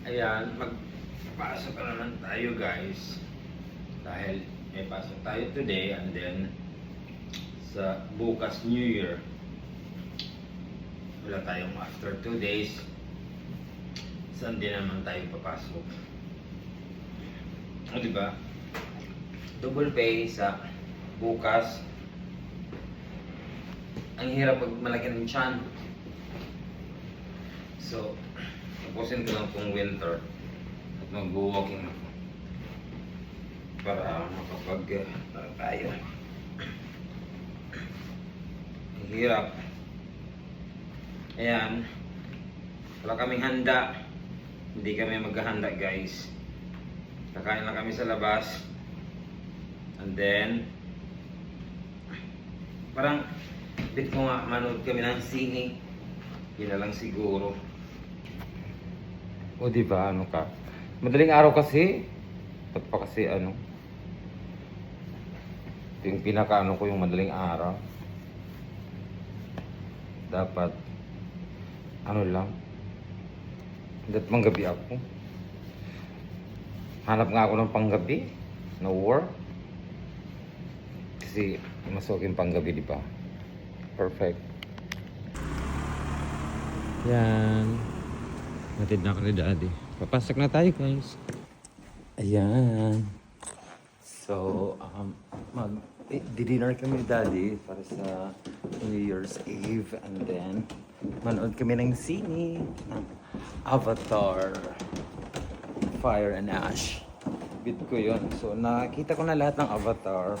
Ayan, magpasok na naman tayo guys. Dahil may pasok tayo today and then sa bukas New Year. Wala tayong after 2 days. Sunday naman tayo papasok. O diba? Double pay sa bukas. Ang hirap pag malaki ng tiyan. So, tapusin ko lang pong winter at mag-walking ako para makapag tayo. Ang hirap. Ayan, wala kaming handa. Hindi kami maghahanda guys. Kakain lang kami sa labas. And then parang bit ko nga manood kami ng sine. Yun na lang siguro. O diba ano ka? Madaling araw kasi. Ba't pa kasi ano? Ito yung pinaka-ano ko yung madaling araw. Dapat ano lang. Dapat manggabi ako. Hanap nga ako ng panggabi na work. Kasi masok yung panggabi, di ba? Perfect. Yan. Matid na ako ni Daddy. Papasok na tayo, guys. Ayan. So, mag-dinner kami ni Daddy para sa New Year's Eve. And then, manood kami ng sine. Ng Avatar. Fire and Ash. Bit ko yun. So, nakita ko na lahat ng Avatar.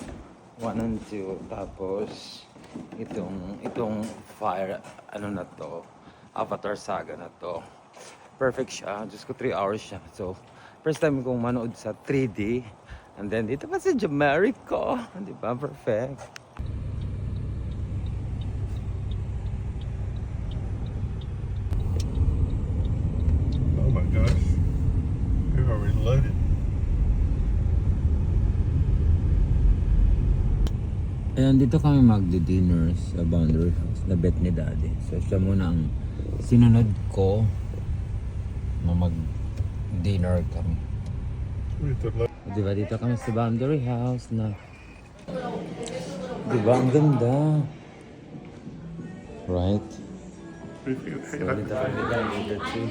1 and 2. Tapos, itong Fire, ano na to, Avatar Saga na to. Perfect siya. Diyos ko, 3 hours siya. So, first time kong manood sa 3D. And then, dito pa sa Jamaica. Di ba? Perfect. Oh my gosh. We've already loaded. Ayan, dito kami magdi-dinner sa Boundary House na bet ni Daddy. So, siya muna ang sinunod ko na mag-dinner kami. Diba, dito kami sa Boundary House na diba, ang ganda. Right? So, dito kami dito too.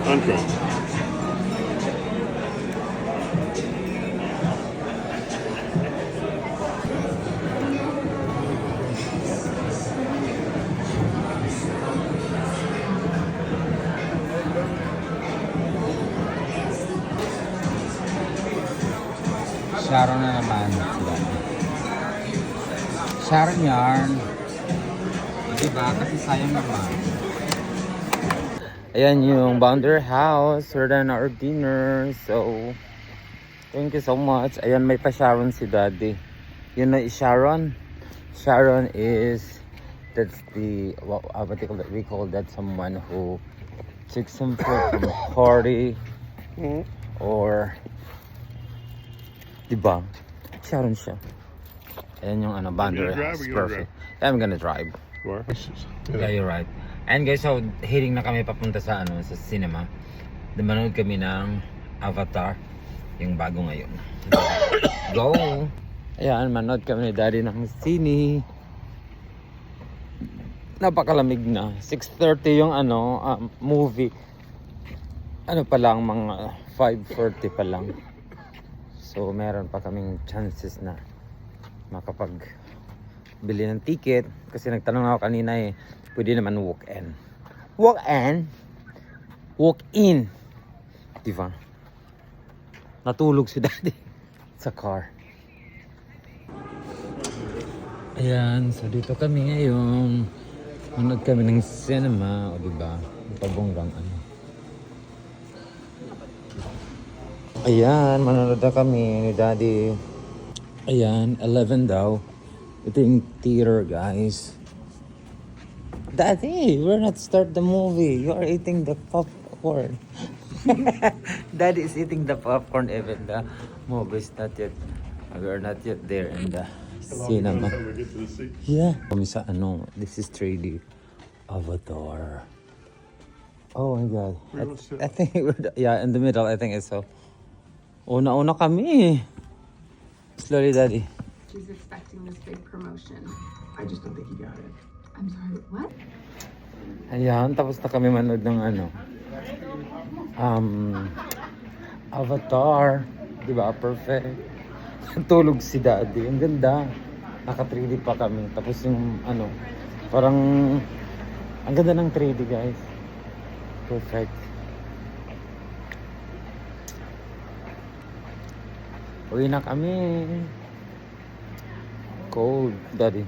Uncle. Sharon na naman sila. Sharon yarn. Diba? Kasi sayang naman. Ayan yung Boundary House. We're done our dinner. So, thank you so much. Ayan, may pa-Sharon si Daddy. Yun na Sharon. Sharon is, that's the, what do you call that? We call that someone who took some food from a party. Or, diba? Sharon siya. Ayan yung ano, Boundary House. Perfect. I'm gonna drive. You are? Yeah, you're right. And guys, so heading na kami papunta sa ano, sa cinema. Manood kami ng Avatar, yung bago ngayon. Go! Ayan, manood kami ni Daddy ng sine. Napakalamig na. 6:30 yung ano, movie. Ano pa lang, mga 5:40 pa lang. So meron pa kaming chances na makapag-bili ng ticket. Kasi nagtanong ako kanina eh, pwede naman walk-in. Walk-in? Walk-in. Diba? Natulog si Daddy sa car. Ayan, so dito kami ngayon. Manood kami ng cinema, o diba? Ang pabonggang ano. Ayan, manonood na kami ni Daddy. Ayan, 11 daw. Ito yung theater, guys. Daddy, we're not start the movie. You are eating the popcorn. Daddy is eating the popcorn even the movie is not yet. We are not yet there in the cinema. Time we get to the seat. Yeah. Kami sa ano, this is 3D Avatar. Oh my God. Where was it? I think yeah, in the middle. I think it's so. Una-una kami. Slowly, Daddy. She's expecting this big promotion. I just don't think he got it. I'm sorry, what? Ayan, tapos na kami manood ng ano. Avatar. Diba? Perfect. Tulog si Daddy. Ang ganda. Naka 3D pa kami. Tapos yung ano, parang ang ganda ng 3D, guys. Perfect. Uwi na kami. Cold, Daddy.